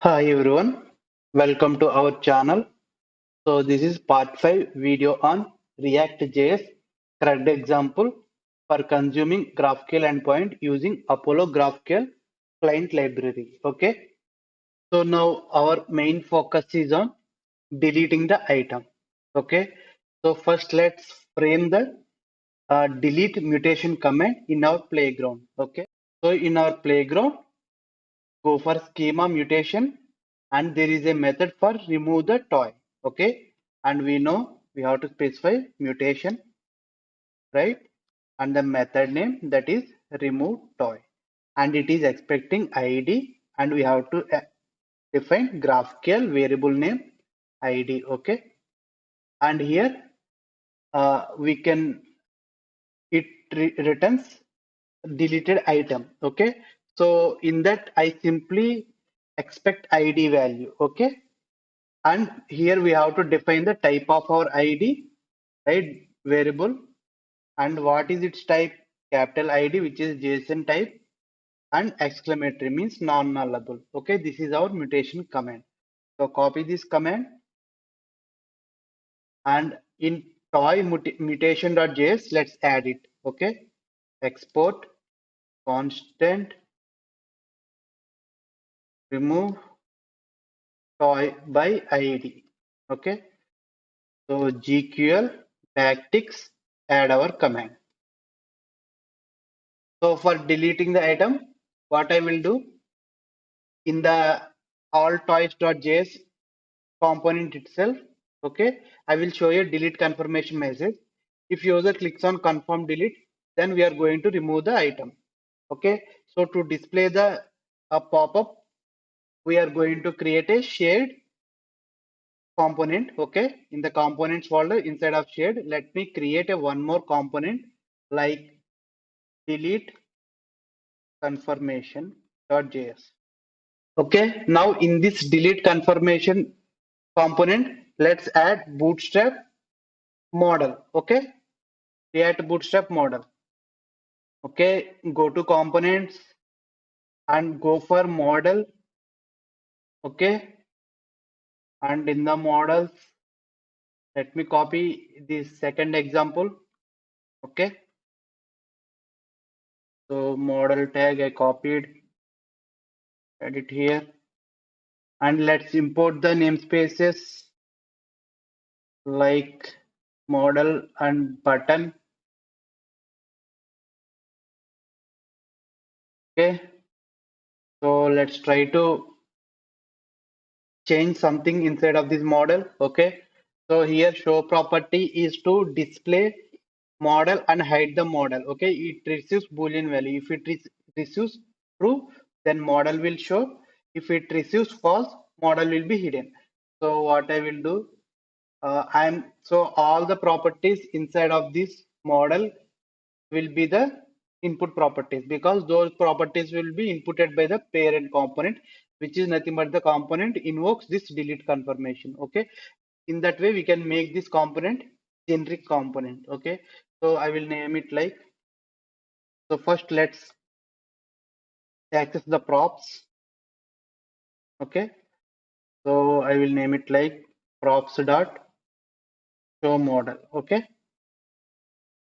Hi everyone, welcome to our channel. So this is part 5 video on ReactJS CRUD example for consuming GraphQL endpoint using Apollo GraphQL Client library. Okay, so now our main focus is on deleting the item. Okay, so first let's frame the delete mutation command in our playground. Okay, so in our playground, go for schema mutation and there is a method for remove the toy. Okay, and we know we have to specify mutation, right? And the method name, that is remove toy, and it is expecting id, and we have to define GraphQL variable name id. Okay, and here we can it returns deleted item. Okay, so in that I simply expect id value. Okay, and here we have to define the type of our id, right? Variable, and what is its type? Capital id, which is JSON type, and exclamatory means non-nullable. Okay, this is our mutation command. So copy this command, and in toy mutation.js, let's add it. Okay, export constant remove toy by id. Okay, so GQL backticks add our command. So for deleting the item, what I will do, in the all toys.js component itself, okay, I will show you delete confirmation message. If user clicks on confirm delete, then we are going to remove the item. Okay, so to display the pop-up, we are going to create a shared component. Okay, in the components folder inside of shared, let me create a one more component like delete confirmation.js. Okay, now in this delete confirmation component, let's add bootstrap model. Okay, create bootstrap model. Okay, go to components and go for model. Okay, and in the models, let me copy this second example. Okay, so model tag I copied, add it here, and let's import the namespaces like model and button. Okay, so let's try to change something inside of this model. Okay, so here show property is to display model and hide the model. Okay, it receives boolean value. If it receives true, then model will show. If it receives false, model will be hidden. So what I will do, so all the properties inside of this model will be the input properties, because those properties will be inputted by the parent component, which is nothing but the component invokes this delete confirmation. Okay, in that way we can make this component generic component. Okay, so I will name it like, so first let's access the props. Okay, so I will name it like props dot show model. Okay,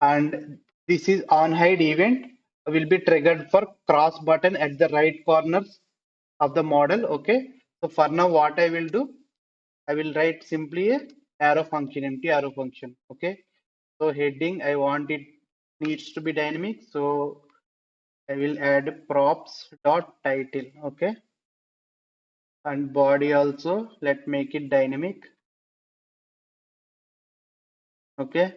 and this is on hide event will be triggered for cross button at the right corners of the model. Okay, so for now what I will do, I will write simply a arrow function, empty arrow function. Okay, so heading I want it needs to be dynamic, so I will add props dot title. Okay, and body also let make it dynamic. Okay,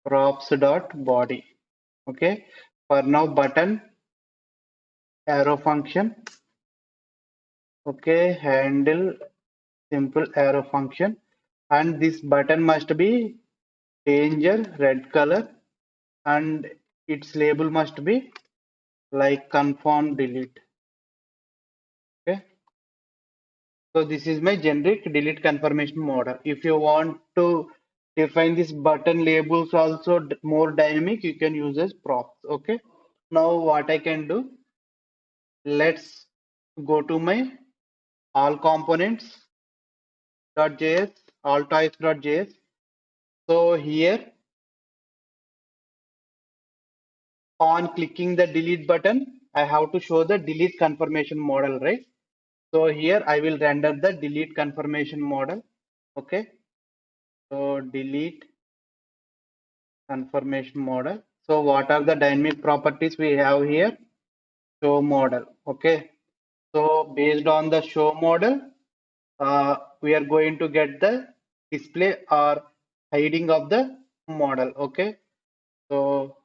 props dot body. Okay, for now button arrow function. Okay, handle simple arrow function, and this button must be danger red color, and its label must be like confirm delete. Okay, so this is my generic delete confirmation model. If you want to define this button labels also more dynamic, you can use as props. Okay, now what I can do, let's go to my all components.js, all toys.js. So here on clicking the delete button, I have to show the delete confirmation model, right? So here I will render the delete confirmation model. Okay. So delete confirmation model. So what are the dynamic properties we have here? Show model. Okay. So based on the show model, we are going to get the display or hiding of the model. Okay. So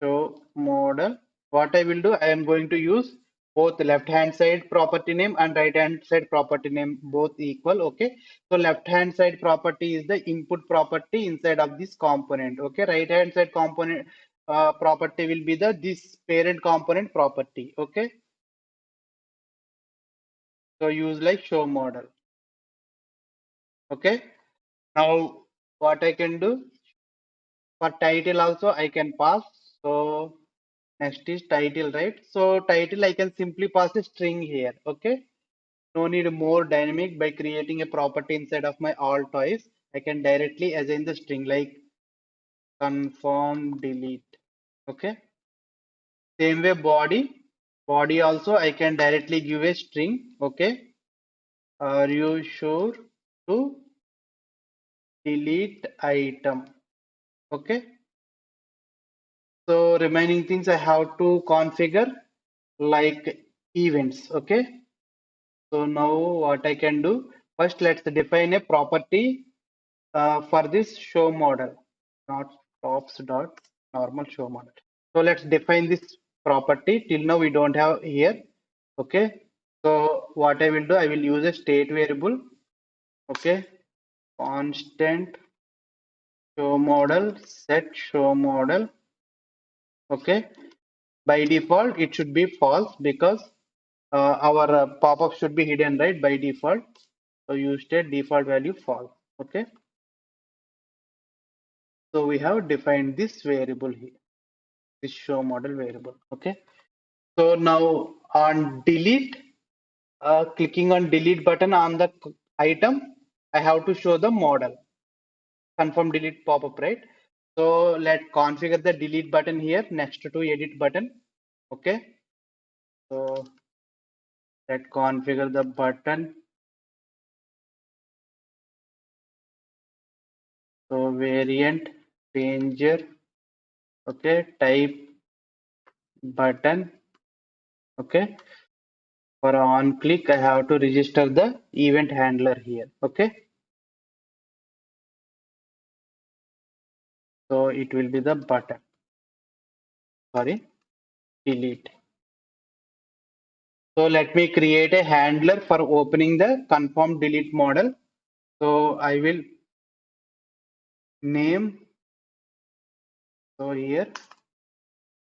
show model. What I will do, I am going to use both left hand side property name and right hand side property name both equal. Okay. So left hand side property is the input property inside of this component. Okay. Right hand side component property will be the this parent component property. Okay. So use like show model. Okay. Now what I can do for title also I can pass. So next is title, right? So title I can simply pass a string here. Okay. No need more dynamic by creating a property inside of my all toys. I can directly assign the string like confirm delete. Okay. Same way body. Body also I can directly give a string. Okay. Are you sure to delete item? Okay. So remaining things I have to configure like events. Okay. So now what I can do, first let's define a property for this show model, not tops dot normal show model. So let's define this property. Till now we don't have here. Okay. So what I will do, I will use a state variable. Okay. Constant show model, set show model. Okay. By default, it should be false because our pop-up should be hidden, right? By default. So you state default value false. Okay. So we have defined this variable here, this show model variable. Okay. So now on delete, clicking on delete button on the item, I have to show the model. Confirm delete pop-up, right? So let's configure the delete button here next to edit button. Okay. So let's configure the button. So variant danger. Okay. Type button. Okay. For on click, I have to register the event handler here. Okay. So it will be the button. Sorry, delete. So let me create a handler for opening the confirm delete model. So I will name, so here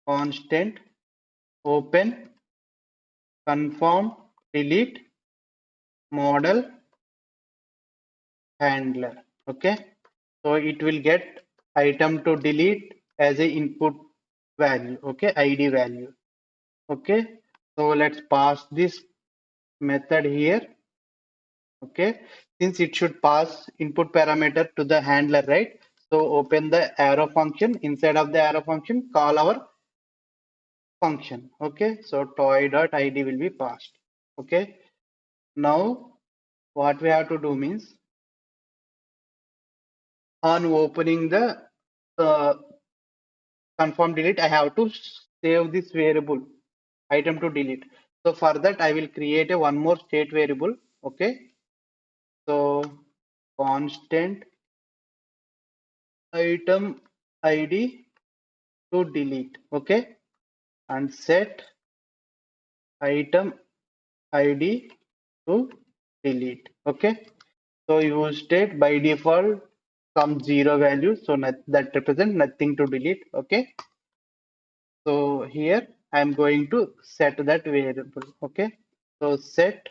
constant open confirm delete model handler. Okay. So it will get item to delete as a input value. Okay. ID value. Okay. So let's pass this method here. Okay, since it should pass input parameter to the handler, right? So open the arrow function. Inside of the arrow function, call our function. Okay, so toy.id will be passed. Okay, now what we have to do means on opening the uh, confirm delete, I have to save this variable item to delete. So for that, I will create a one more state variable. Okay, so constant item id to delete. Okay, and set item id to delete. Okay, so you state by default some zero value, so that represents nothing to delete. Okay, so here I am going to set that variable. Okay, so set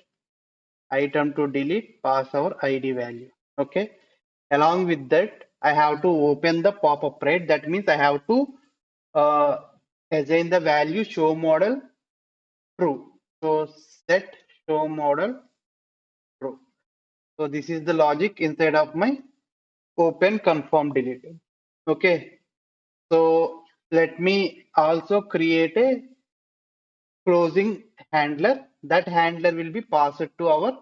item to delete, pass our id value. Okay, along with that I have to open the pop-up, right? That means I have to uh, assign the value show model true. So set show model true. So this is the logic inside of my open confirm delete. Okay. So let me also create a closing handler. That handler will be passed to our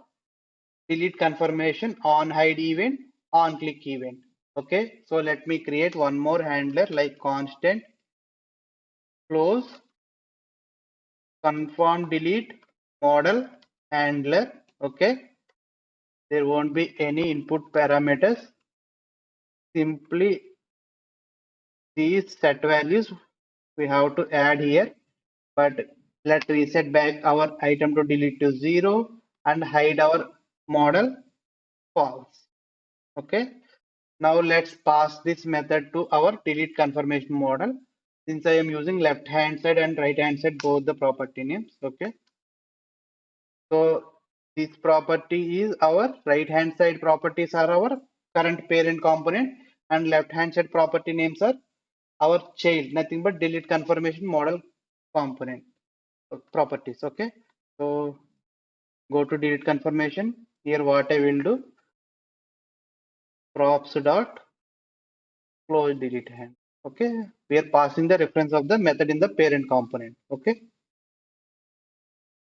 delete confirmation on hide event, on click event. Okay. So let me create one more handler like constant close confirm delete model handler. Okay. There won't be any input parameters. Simply these set values we have to add here. But let's reset back our item to delete to 0 and hide our model false. Okay. Now let's pass this method to our delete confirmation model. Since I am using left hand side and right hand side both the property names. Okay. So this property is our right hand side properties are our current parent component and left hand side property names are our child, nothing but delete confirmation model component properties. Okay. So go to delete confirmation. Here what I will do, props dot close delete hand. Okay. We are passing the reference of the method in the parent component. Okay.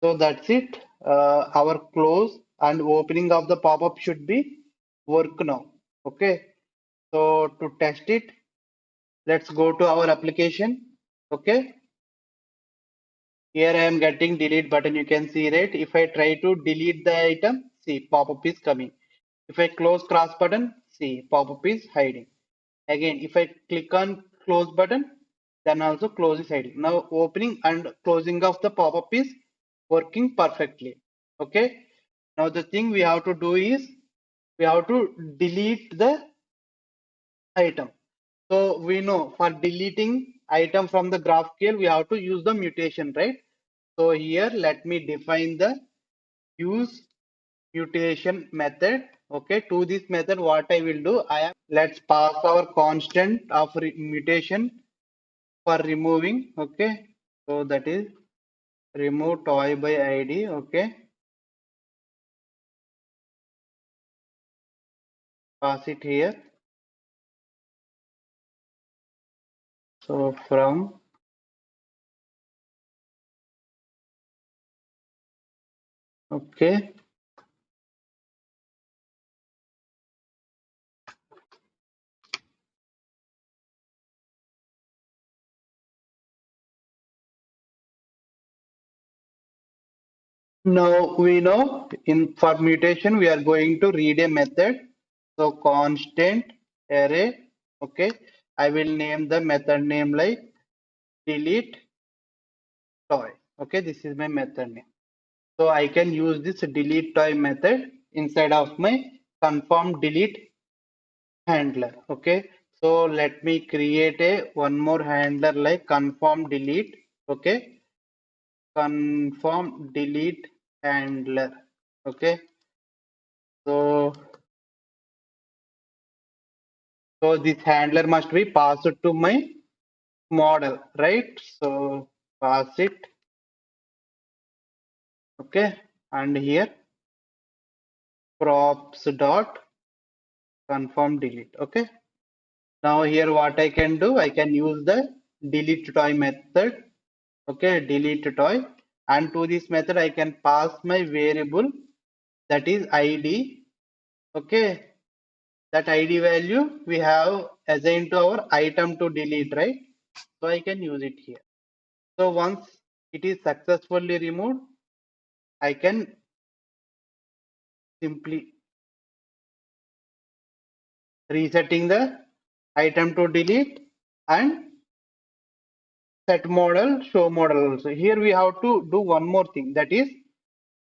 So that's it. Our close and opening of the pop-up should be work now. Okay. So to test it, let's go to our application. Okay. Here I am getting delete button. You can see, right? If I try to delete the item, see pop-up is coming. If I close cross button, see pop-up is hiding. Again, if I click on close button, then also close is hiding. Now opening and closing of the pop-up is working perfectly. Okay. Now the thing we have to do is we have to delete the item. So we know for deleting item from the GraphQL, we have to use the mutation, right? So here let me define the use mutation method. Okay, to this method, what I will do, let's pass our constant of mutation for removing. Okay, so that is remove toy by ID. Okay, pass it here. So from okay. Now we know in for mutation we are going to read a method. So constant array. Okay, I will name the method name like delete toy. Okay, this is my method name. So I can use this delete toy method inside of my confirm delete handler. Okay, so let me create a one more handler like confirm delete. Okay, confirm delete handler. Okay, so this handler must be passed to my model, right? So pass it. Okay, and here props dot confirm delete. Okay. Now here what I can do, I can use the delete toy method. Okay, delete toy. And to this method, I can pass my variable that is ID. Okay, that ID value we have assigned to our item to delete, right? So I can use it here. So once it is successfully removed, I can simply resetting the item to delete and set model, show model also. Here we have to do one more thing, that is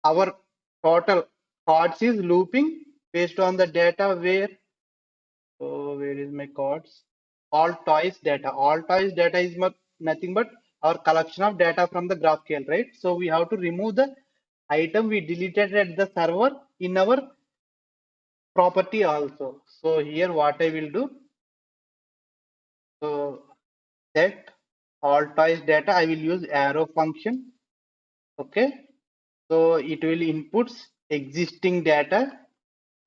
our total cards is looping based on the data where, so where is my cards? All toys data. All toys data is nothing but our collection of data from the GraphQL, right? So we have to remove the item we deleted at the server in our property also. So here what I will do, so set all toys data, I will use arrow function. Okay. So it will inputs existing data.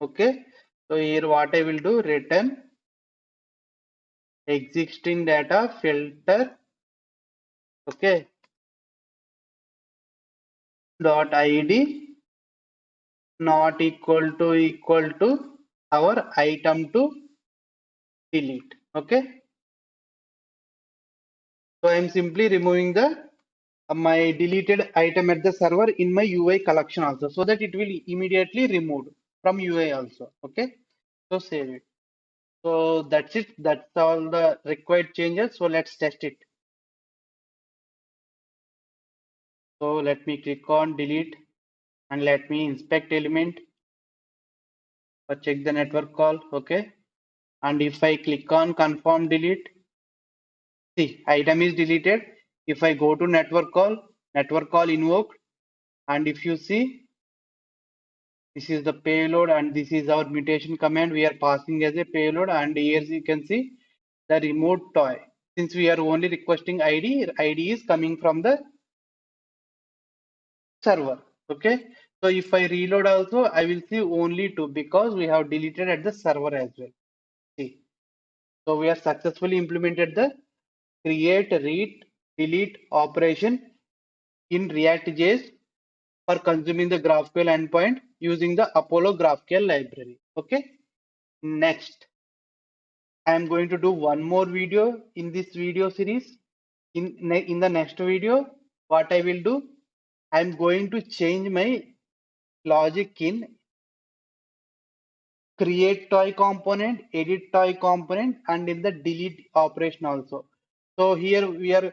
Okay. So here what I will do, return existing data filter. Okay. Dot id not equal to our item to delete. Okay. So I am simply removing the my deleted item at the server in my UI collection also, so that it will immediately removed from UI also. Okay. So save it. So that's it. That's all the required changes. So let's test it. So let me click on delete and let me inspect element or check the network call. Okay. And if I click on confirm delete, see item is deleted. If I go to network call invoked, and if you see, this is the payload and this is our mutation command we are passing as a payload, and here you can see the remote toy. Since we are only requesting ID is coming from the server. Okay. So if I reload also, I will see only two because we have deleted at the server as well. See. So we have successfully implemented the create, read, delete operation in React.js for consuming the GraphQL endpoint using the Apollo GraphQL library. Okay. Next, I am going to do one more video in this video series. In the next video, what I will do, I am going to change my logic in create toy component, edit toy component, and in the delete operation also. So here we are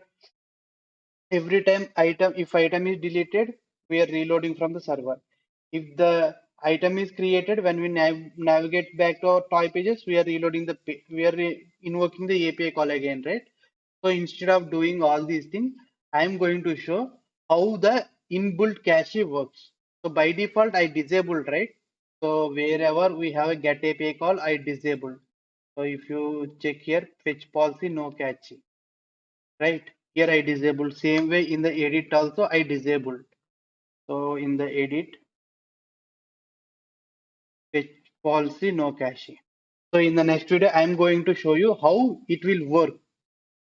every time if item is deleted, we are reloading from the server. If the item is created, when we navigate back to our toy pages, we are reloading we are invoking the API call again, right? So instead of doing all these things, I am going to show how the inbuilt cache works. So by default, I disabled, right? So wherever we have a get API call, I disabled. So if you check here, fetch policy, no cache, right? Here I disabled. Same way in the edit also I disabled. So in the edit, fetch policy, no cache. So in the next video, I am going to show you how it will work.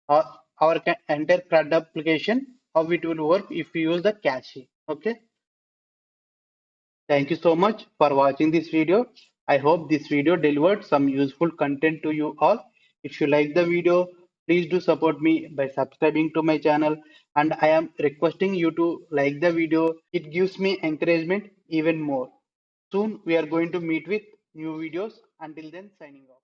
Uh, our entire CRUD application, how it will work if we use the cache. Okay. Thank you so much for watching this video. I hope this video delivered some useful content to you all. If you like the video, please do support me by subscribing to my channel, and I am requesting you to like the video. It gives me encouragement even more. Soon we are going to meet with new videos. Until then, signing off.